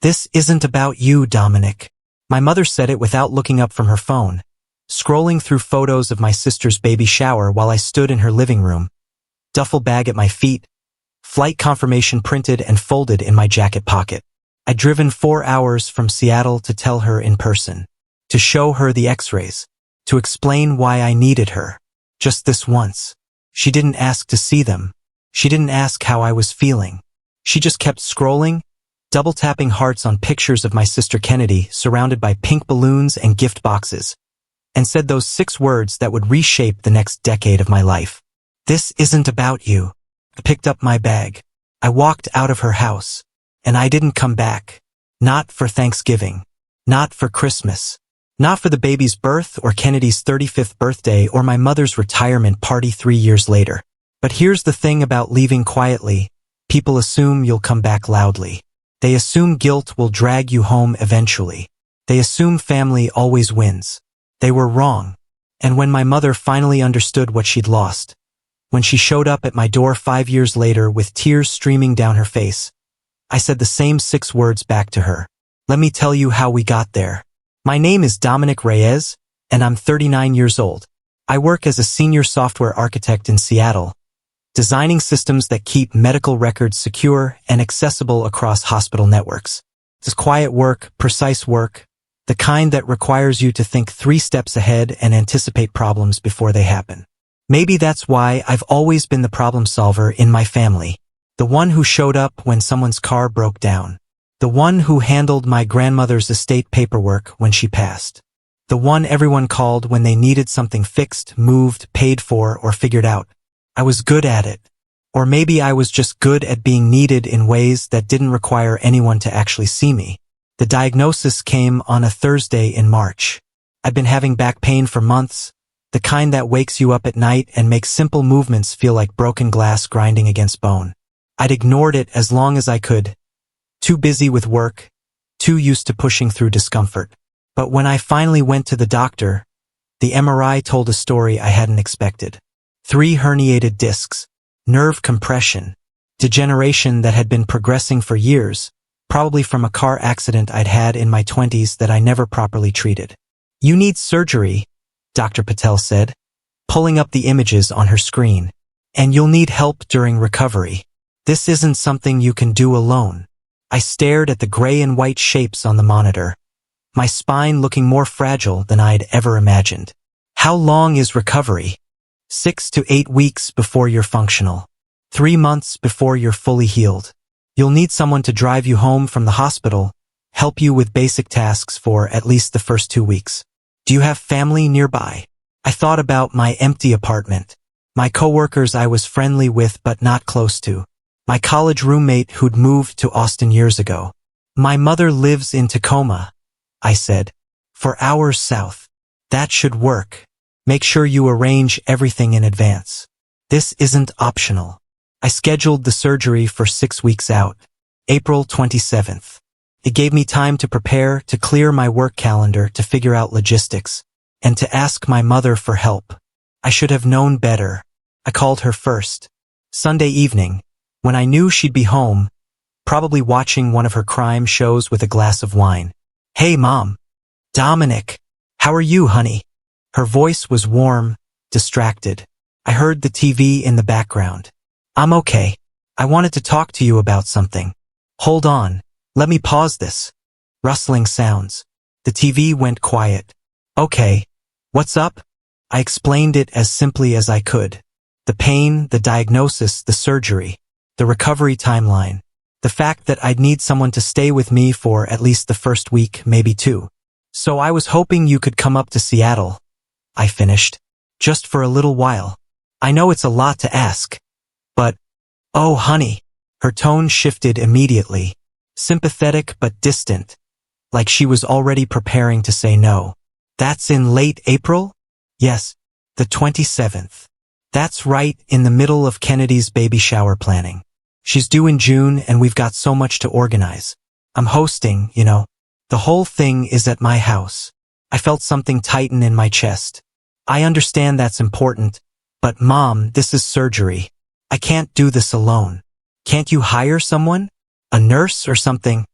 "This isn't about you, Dominic." My mother said it without looking up from her phone, scrolling through photos of my sister's baby shower while I stood in her living room, duffel bag at my feet, flight confirmation printed and folded in my jacket pocket. I'd driven 4 hours from Seattle to tell her in person, to show her the x-rays, to explain why I needed her. Just this once. She didn't ask to see them. She didn't ask how I was feeling. She just kept scrolling, double-tapping hearts on pictures of my sister Kennedy surrounded by pink balloons and gift boxes, and said those 6 words that would reshape the next decade of my life. "This isn't about you." I picked up my bag. I walked out of her house, and I didn't come back. Not for Thanksgiving. Not for Christmas. Not for the baby's birth or Kennedy's 35th birthday or my mother's retirement party 3 years later. But here's the thing about leaving quietly. People assume you'll come back loudly. They assume guilt will drag you home eventually. They assume family always wins. They were wrong. And when my mother finally understood what she'd lost, when she showed up at my door 5 years later with tears streaming down her face, I said the same 6 words back to her. "Let me tell you how we got there. My name is Dominic Reyes, and I'm 39 years old. I work as a senior software architect in Seattle, designing systems that keep medical records secure and accessible across hospital networks. It's quiet work, precise work, the kind that requires you to think 3 steps ahead and anticipate problems before they happen. Maybe that's why I've always been the problem solver in my family. The one who showed up when someone's car broke down. The one who handled my grandmother's estate paperwork when she passed. The one everyone called when they needed something fixed, moved, paid for, or figured out. I was good at it. Or maybe I was just good at being needed in ways that didn't require anyone to actually see me. The diagnosis came on a Thursday in March. I'd been having back pain for months, the kind that wakes you up at night and makes simple movements feel like broken glass grinding against bone. I'd ignored it as long as I could. Too busy with work, too used to pushing through discomfort. But when I finally went to the doctor, the MRI told a story I hadn't expected. 3 herniated discs, nerve compression, degeneration that had been progressing for years, probably from a car accident I'd had in my 20s that I never properly treated. "You need surgery," Dr. Patel said, pulling up the images on her screen. "And you'll need help during recovery. This isn't something you can do alone." I stared at the gray and white shapes on the monitor, my spine looking more fragile than I'd ever imagined. "How long is recovery?" 6 to 8 weeks before you're functional. 3 months before you're fully healed. You'll need someone to drive you home from the hospital, help you with basic tasks for at least the first 2 weeks. "Do you have family nearby?" I thought about my empty apartment, my coworkers I was friendly with but not close to, my college roommate who'd moved to Austin years ago. "My mother lives in Tacoma," I said, "4 hours south. That should work. Make sure you arrange everything in advance. This isn't optional." I scheduled the surgery for 6 weeks out, April 27th. It gave me time to prepare, to clear my work calendar, to figure out logistics, and to ask my mother for help. I should have known better. I called her first. Sunday evening, when I knew she'd be home, probably watching one of her crime shows with a glass of wine. "Hey, Mom." "Dominic. How are you, honey?" Her voice was warm, distracted. I heard the TV in the background. "I'm okay. I wanted to talk to you about something." "Hold on. Let me pause this." Rustling sounds. The TV went quiet. "Okay. What's up?" I explained it as simply as I could. The pain, the diagnosis, the surgery, the recovery timeline, the fact that I'd need someone to stay with me for at least the first week, maybe 2. "So I was hoping you could come up to Seattle," I finished. "Just for a little while. I know it's a lot to ask. But, oh honey." Her tone shifted immediately, sympathetic but distant, like she was already preparing to say no. "That's in late April?" "Yes, the 27th. That's right in the middle of Kennedy's baby shower planning. She's due in June and we've got so much to organize. I'm hosting, you know. The whole thing is at my house." I felt something tighten in my chest. "I understand that's important, but Mom, this is surgery. I can't do this alone. Can't you hire someone? A nurse or something?"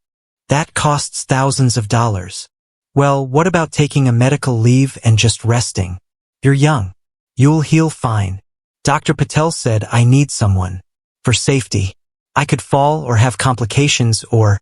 That costs thousands of dollars. Well, what about taking a medical leave and just resting? You're young. You'll heal fine. Dr. Patel said I need someone. For safety. I could fall or have complications or…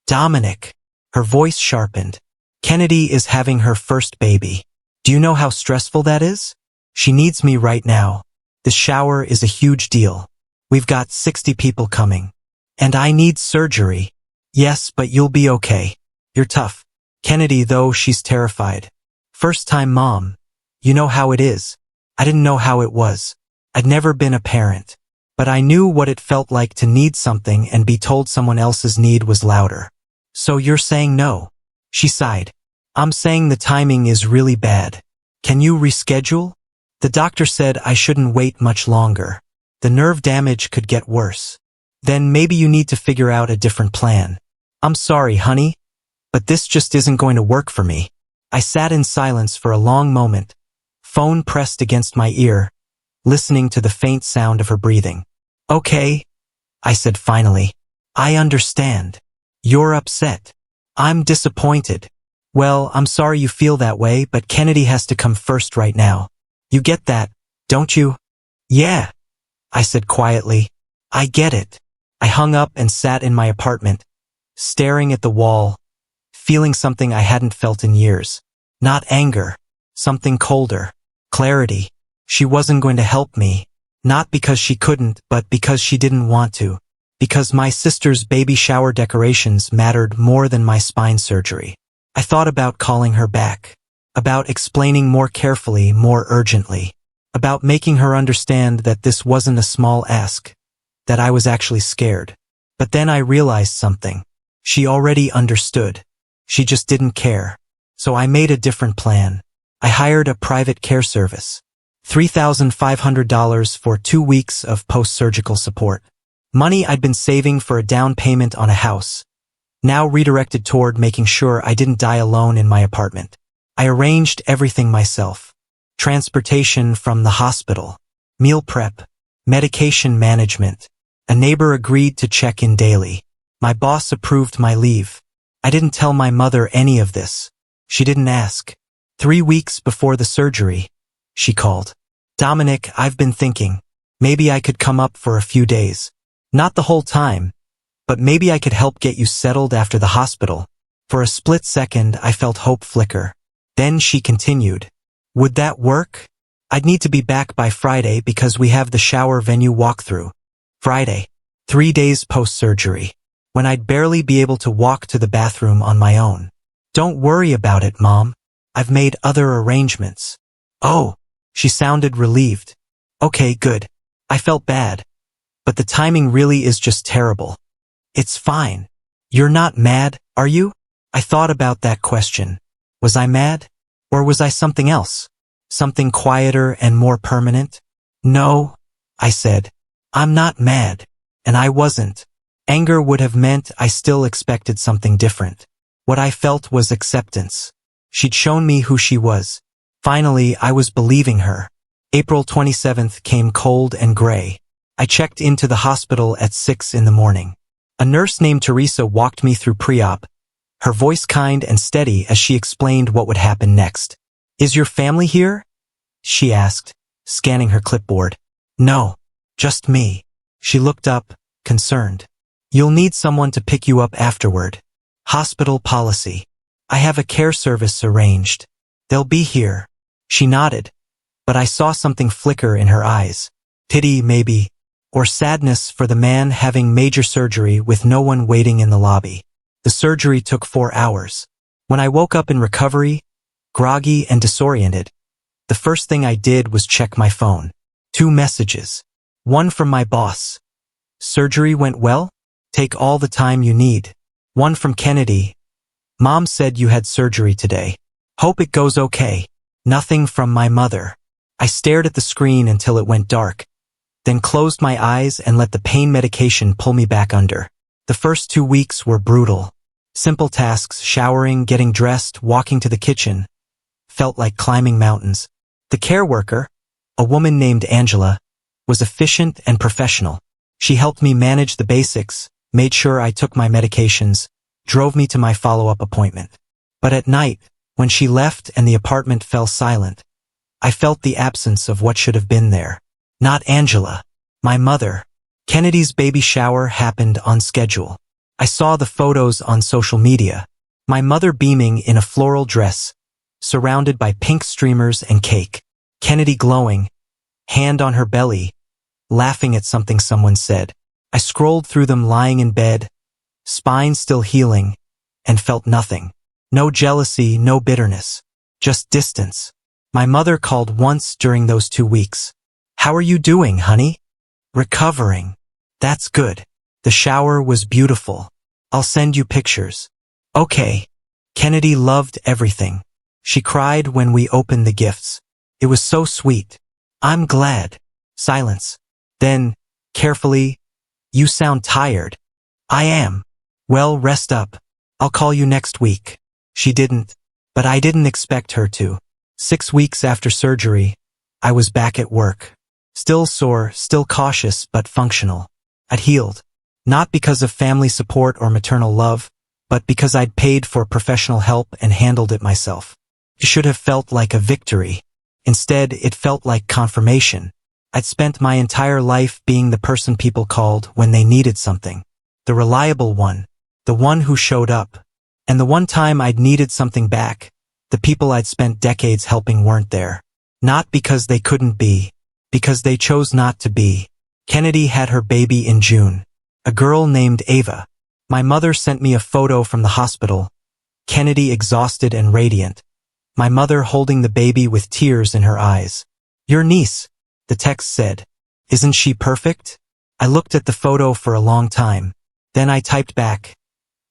Dominic. Her voice sharpened. Kennedy is having her first baby. Do you know how stressful that is? She needs me right now. The shower is a huge deal. We've got 60 people coming. And I need surgery. Yes, but you'll be okay. You're tough. Kennedy, though, she's terrified. First-time mom. You know how it is. I didn't know how it was. I'd never been a parent. But I knew what it felt like to need something and be told someone else's need was louder. So you're saying no? She sighed. I'm saying the timing is really bad. Can you reschedule? The doctor said I shouldn't wait much longer. The nerve damage could get worse. Then maybe you need to figure out a different plan. I'm sorry, honey, but this just isn't going to work for me. I sat in silence for a long moment, phone pressed against my ear, listening to the faint sound of her breathing. Okay, I said finally. I understand. You're upset. I'm disappointed. Well, I'm sorry you feel that way, but Kennedy has to come first right now. You get that, don't you? Yeah, I said quietly. I get it. I hung up and sat in my apartment, staring at the wall, feeling something I hadn't felt in years. Not anger, something colder. Clarity. She wasn't going to help me. Not because she couldn't, but because she didn't want to. Because my sister's baby shower decorations mattered more than my spine surgery. I thought about calling her back. About explaining more carefully, more urgently. About making her understand that this wasn't a small ask. That I was actually scared. But then I realized something. She already understood. She just didn't care. So I made a different plan. I hired a private care service. $3,500 for 2 weeks of post-surgical support. Money I'd been saving for a down payment on a house. Now redirected toward making sure I didn't die alone in my apartment. I arranged everything myself. Transportation from the hospital. Meal prep. Medication management. A neighbor agreed to check in daily. My boss approved my leave. I didn't tell my mother any of this. She didn't ask. 3 weeks before the surgery, she called. Dominic, I've been thinking. Maybe I could come up for a few days. Not the whole time, but maybe I could help get you settled after the hospital. For a split second, I felt hope flicker. Then she continued. Would that work? I'd need to be back by Friday because we have the shower venue walkthrough. Friday. 3 days post-surgery. When I'd barely be able to walk to the bathroom on my own. Don't worry about it, Mom. I've made other arrangements. Oh, she sounded relieved. Okay, good. I felt bad. But the timing really is just terrible. It's fine. You're not mad, are you? I thought about that question. Was I mad? Or was I something else? Something quieter and more permanent? No, I said. I'm not mad. And I wasn't. Anger would have meant I still expected something different. What I felt was acceptance. She'd shown me who she was. Finally, I was believing her. April 27th came cold and gray. I checked into the hospital at 6 in the morning. A nurse named Teresa walked me through pre-op, her voice kind and steady as she explained what would happen next. Is your family here? She asked, scanning her clipboard. No, just me. She looked up, concerned. You'll need someone to pick you up afterward. Hospital policy. I have a care service arranged. They'll be here. She nodded, but I saw something flicker in her eyes. Pity, maybe, or sadness for the man having major surgery with no one waiting in the lobby. The surgery took 4 hours. When I woke up in recovery, groggy and disoriented, the first thing I did was check my phone. 2 messages. One from my boss. Surgery went well? Take all the time you need. One from Kennedy. Mom said you had surgery today. Hope it goes okay. Nothing from my mother. I stared at the screen until it went dark, then closed my eyes and let the pain medication pull me back under. The first 2 weeks were brutal. Simple tasks, showering, getting dressed, walking to the kitchen, felt like climbing mountains. The care worker, a woman named Angela, was efficient and professional. She helped me manage the basics, made sure I took my medications, drove me to my follow-up appointment. But at night, when she left and the apartment fell silent, I felt the absence of what should have been there. Not Angela, my mother. Kennedy's baby shower happened on schedule. I saw the photos on social media. My mother beaming in a floral dress, surrounded by pink streamers and cake. Kennedy glowing, hand on her belly, laughing at something someone said. I scrolled through them lying in bed, spine still healing, and felt nothing. No jealousy, no bitterness. Just distance. My mother called once during those 2 weeks. "How are you doing, honey?" "Recovering." "That's good. The shower was beautiful. I'll send you pictures." "Okay." Kennedy loved everything. She cried when we opened the gifts. It was so sweet. "I'm glad." Silence. Then, carefully, "You sound tired." "I am." "Well, rest up. I'll call you next week." She didn't, but I didn't expect her to. 6 weeks after surgery, I was back at work. Still sore, still cautious, but functional. I'd healed. Not because of family support or maternal love, but because I'd paid for professional help and handled it myself. It should have felt like a victory. Instead, it felt like confirmation. I'd spent my entire life being the person people called when they needed something. The reliable one. The one who showed up. And the one time I'd needed something back, the people I'd spent decades helping weren't there. Not because they couldn't be. Because they chose not to be. Kennedy had her baby in June. A girl named Ava. My mother sent me a photo from the hospital. Kennedy exhausted and radiant. My mother holding the baby with tears in her eyes. "Your niece," the text said. "Isn't she perfect?" I looked at the photo for a long time. Then I typed back,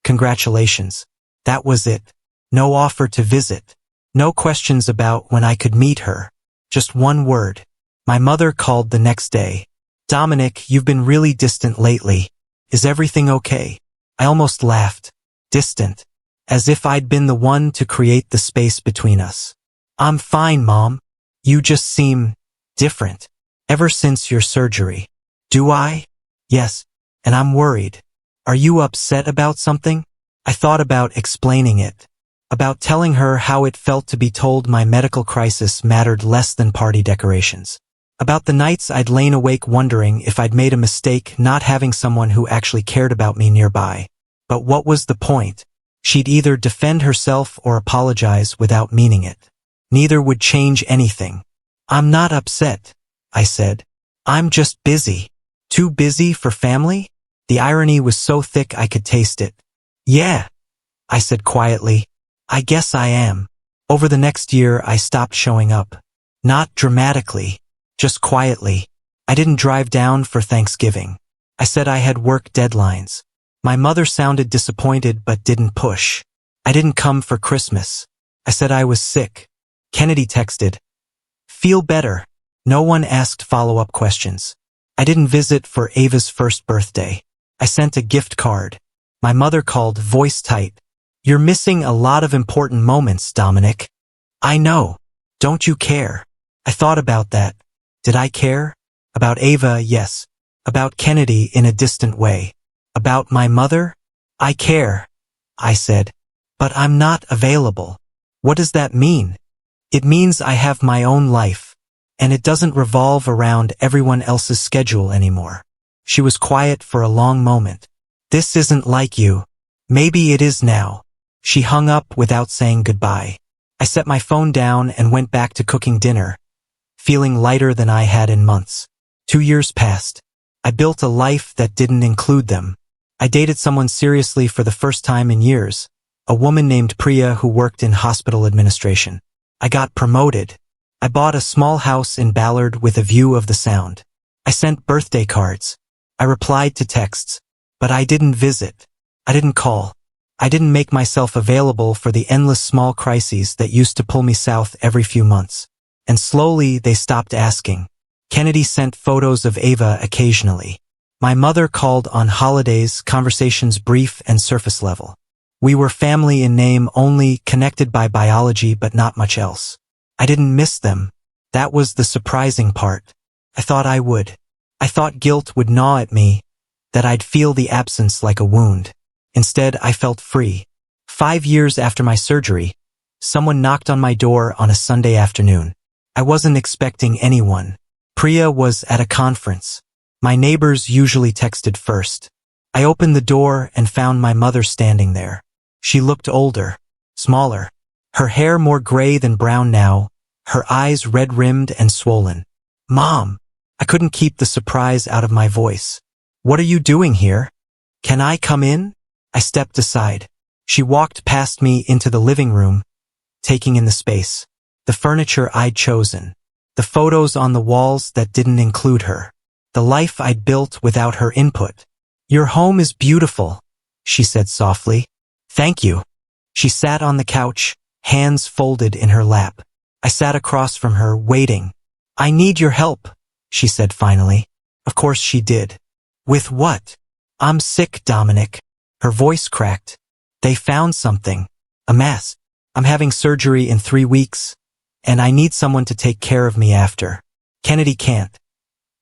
"Congratulations." That was it. No offer to visit. No questions about when I could meet her. Just one word. My mother called the next day. "Dominic, you've been really distant lately. Is everything okay?" I almost laughed. Distant. As if I'd been the one to create the space between us. "I'm fine, Mom. You just seem different. Ever since your surgery." "Do I?" "Yes. And I'm worried." "Are you upset about something?" I thought about explaining it. About telling her how it felt to be told my medical crisis mattered less than party decorations. About the nights I'd lain awake wondering if I'd made a mistake not having someone who actually cared about me nearby. But what was the point? She'd either defend herself or apologize without meaning it. Neither would change anything. "I'm not upset," I said. "I'm just busy." Too busy for family? The irony was so thick I could taste it. "Yeah," I said quietly. "I guess I am." Over the next year, I stopped showing up. Not dramatically, just quietly. I didn't drive down for Thanksgiving. I said I had work deadlines. My mother sounded disappointed but didn't push. I didn't come for Christmas. I said I was sick. Kennedy texted, "Feel better." No one asked follow-up questions. I didn't visit for Ava's first birthday. I sent a gift card. My mother called, voice tight, "You're missing a lot of important moments, Dominic." "I know. Don't you care?" I thought about that. Did I care? About Ava, yes. About Kennedy in a distant way. About my mother? "I care," I said. "But I'm not available." What does that mean? It means I have my own life, and it doesn't revolve around everyone else's schedule anymore. She was quiet for a long moment. "This isn't like you." "Maybe it is now." She hung up without saying goodbye. I set my phone down and went back to cooking dinner, feeling lighter than I had in months. 2 years passed. I built a life that didn't include them. I dated someone seriously for the first time in years, a woman named Priya who worked in hospital administration. I got promoted. I bought a small house in Ballard with a view of the Sound. I sent birthday cards. I replied to texts. But I didn't visit. I didn't call. I didn't make myself available for the endless small crises that used to pull me south every few months. And slowly they stopped asking. Kennedy sent photos of Ava occasionally. My mother called on holidays, conversations brief and surface level. We were family in name only, connected by biology but not much else. I didn't miss them. That was the surprising part. I thought I would. I thought guilt would gnaw at me, that I'd feel the absence like a wound. Instead, I felt free. 5 years after my surgery, someone knocked on my door on a Sunday afternoon. I wasn't expecting anyone. Priya was at a conference. My neighbors usually texted first. I opened the door and found my mother standing there. She looked older, smaller. Her hair more gray than brown now, her eyes red-rimmed and swollen. "Mom!" I couldn't keep the surprise out of my voice. "What are you doing here? Can I come in?" I stepped aside. She walked past me into the living room, taking in the space, the furniture I'd chosen, the photos on the walls that didn't include her, the life I'd built without her input. "Your home is beautiful," she said softly. "Thank you." She sat on the couch, hands folded in her lap. I sat across from her, waiting. "I need your help," she said finally. Of course she did. "With what?" "I'm sick, Dominic." Her voice cracked. "They found something. A mess. I'm having surgery in 3 weeks, and I need someone to take care of me after. Kennedy can't.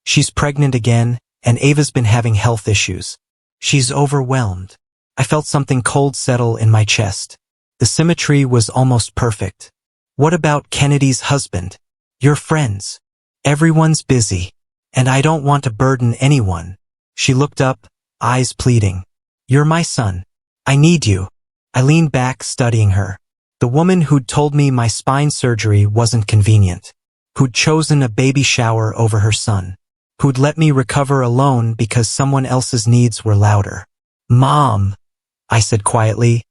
She's pregnant again, and Ava's been having health issues. She's overwhelmed." I felt something cold settle in my chest. The symmetry was almost perfect. "What about Kennedy's husband? Your friends? Everyone's busy, and I don't want to burden anyone." She looked up, eyes pleading. "You're my son. I need you." I leaned back, studying her. The woman who'd told me my spine surgery wasn't convenient, who'd chosen a baby shower over her son, who'd let me recover alone because someone else's needs were louder. "Mom," I said quietly,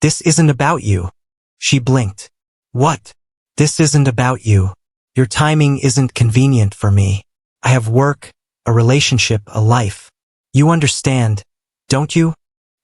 "this isn't about you." She blinked. "What?" "This isn't about you. Your timing isn't convenient for me. I have work, a relationship, a life. You understand, don't you?"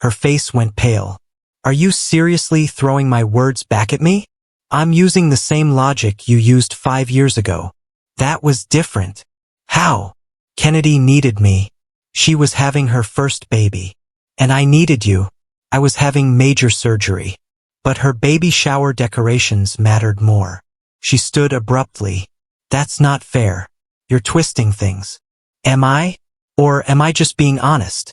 Her face went pale. "Are you seriously throwing my words back at me? I'm using the same logic you used 5 years ago. That was different." "How?" "Kennedy needed me. She was having her first baby. And I needed you. I was having major surgery. But her baby shower decorations mattered more." She stood abruptly. "That's not fair. You're twisting things." "Am I? Or am I just being honest?"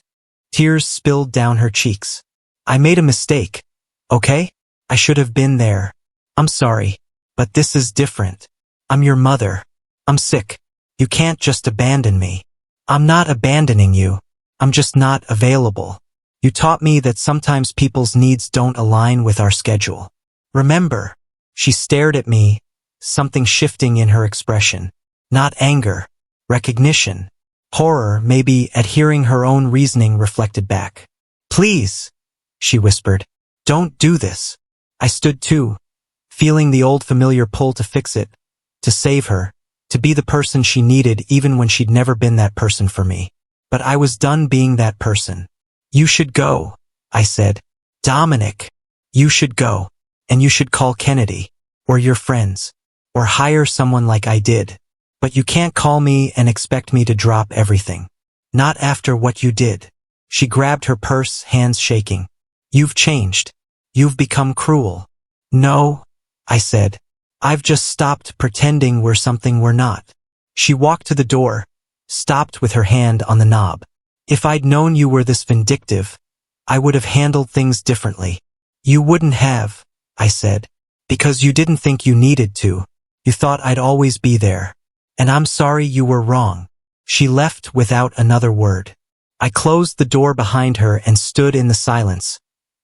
Tears spilled down her cheeks. "I made a mistake, okay? I should have been there. I'm sorry, but this is different. I'm your mother. I'm sick. You can't just abandon me." "I'm not abandoning you. I'm just not available. You taught me that sometimes people's needs don't align with our schedule. Remember?" She stared at me, something shifting in her expression. Not anger, recognition, horror, maybe at hearing her own reasoning reflected back. "Please," she whispered, "don't do this." I stood too, feeling the old familiar pull to fix it, to save her, to be the person she needed even when she'd never been that person for me. But I was done being that person. "You should go," I said. "Dominic, you should go. And you should call Kennedy, or your friends, or hire someone like I did. But you can't call me and expect me to drop everything. Not after what you did." She grabbed her purse, hands shaking. "You've changed. You've become cruel." "No," I said. "I've just stopped pretending we're something we're not." She walked to the door, stopped with her hand on the knob. "If I'd known you were this vindictive, I would have handled things differently." "You wouldn't have," I said, "because you didn't think you needed to. You thought I'd always be there. And I'm sorry you were wrong." She left without another word. I closed the door behind her and stood in the silence,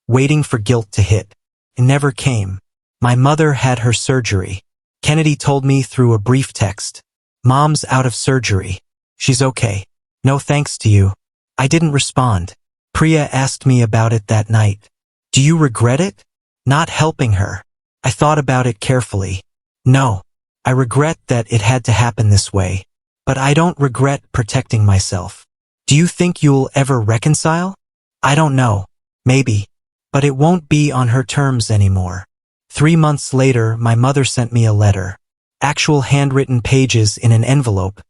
waiting for guilt to hit. It never came. My mother had her surgery. Kennedy told me through a brief text. "Mom's out of surgery. She's okay. No thanks to you." I didn't respond. Priya asked me about it that night. "Do you regret it? Not helping her?" I thought about it carefully. "No. I regret that it had to happen this way. But I don't regret protecting myself." "Do you think you'll ever reconcile?" "I don't know. Maybe. But it won't be on her terms anymore." 3 months later, my mother sent me a letter. Actual handwritten pages in an envelope.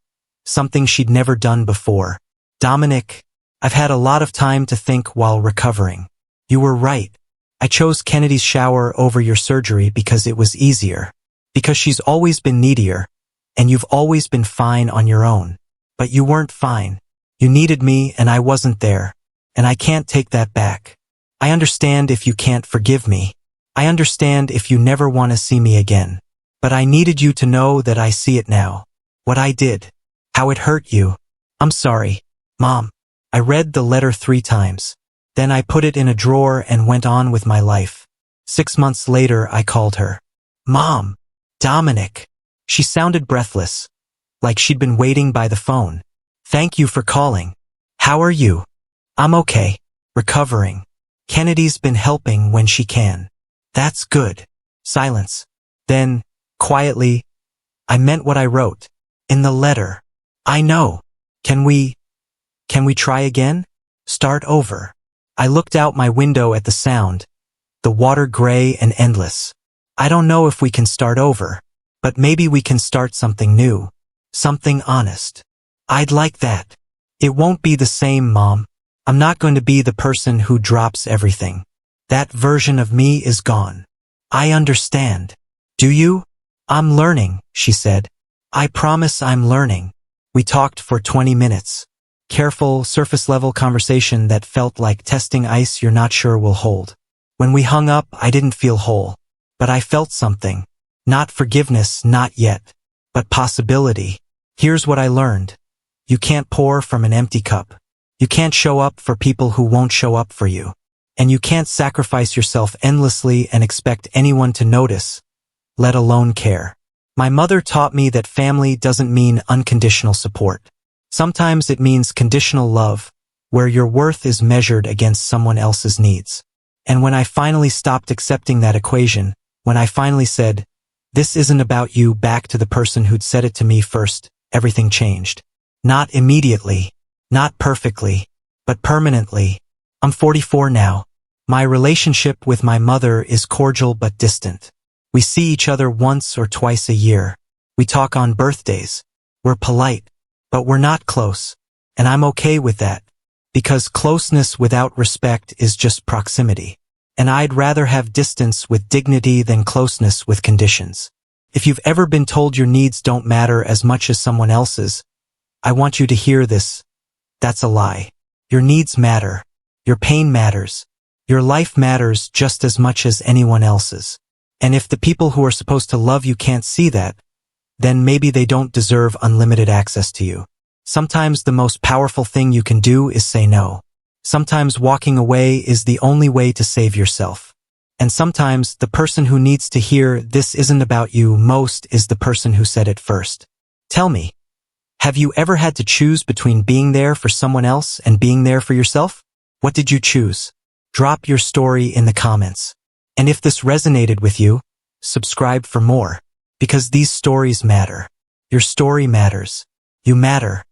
Something she'd never done before. "Dominic, I've had a lot of time to think while recovering. You were right. I chose Kennedy's shower over your surgery because it was easier. Because she's always been needier, and you've always been fine on your own. But you weren't fine. You needed me and I wasn't there. And I can't take that back. I understand if you can't forgive me. I understand if you never want to see me again. But I needed you to know that I see it now. What I did. How it hurt you. I'm sorry, Mom. I read the letter 3 times. Then I put it in a drawer and went on with my life. 6 months later, I called her. Mom. Dominic. She sounded breathless, like she'd been waiting by the phone. Thank you for calling. How are you? I'm okay. Recovering. Kennedy's been helping when she can. That's good. Silence. Then, quietly, I meant what I wrote. In the letter. I know. Can we try again? Start over. I looked out my window at the sound. The water gray and endless. I don't know if we can start over, but maybe we can start something new. Something honest. I'd like that. It won't be the same, Mom. I'm not going to be the person who drops everything. That version of me is gone. I understand. Do you? I'm learning, she said. I promise I'm learning. We talked for 20 minutes. Careful, surface-level conversation that felt like testing ice you're not sure will hold. When we hung up, I didn't feel whole. But I felt something. Not forgiveness, not yet. But possibility. Here's what I learned. You can't pour from an empty cup. You can't show up for people who won't show up for you. And you can't sacrifice yourself endlessly and expect anyone to notice, let alone care. My mother taught me that family doesn't mean unconditional support. Sometimes it means conditional love, where your worth is measured against someone else's needs. And when I finally stopped accepting that equation, when I finally said, this isn't about you, back to the person who'd said it to me first, everything changed. Not immediately, not perfectly, but permanently. I'm 44 now. My relationship with my mother is cordial but distant. We see each other once or twice a year. We talk on birthdays. We're polite, but we're not close. And I'm okay with that, because closeness without respect is just proximity. And I'd rather have distance with dignity than closeness with conditions. If you've ever been told your needs don't matter as much as someone else's, I want you to hear this. That's a lie. Your needs matter. Your pain matters. Your life matters just as much as anyone else's. And if the people who are supposed to love you can't see that, then maybe they don't deserve unlimited access to you. Sometimes the most powerful thing you can do is say no. Sometimes walking away is the only way to save yourself. And sometimes the person who needs to hear this isn't about you most is the person who said it first. Tell me, have you ever had to choose between being there for someone else and being there for yourself? What did you choose? Drop your story in the comments. And if this resonated with you, subscribe for more. Because these stories matter. Your story matters. You matter.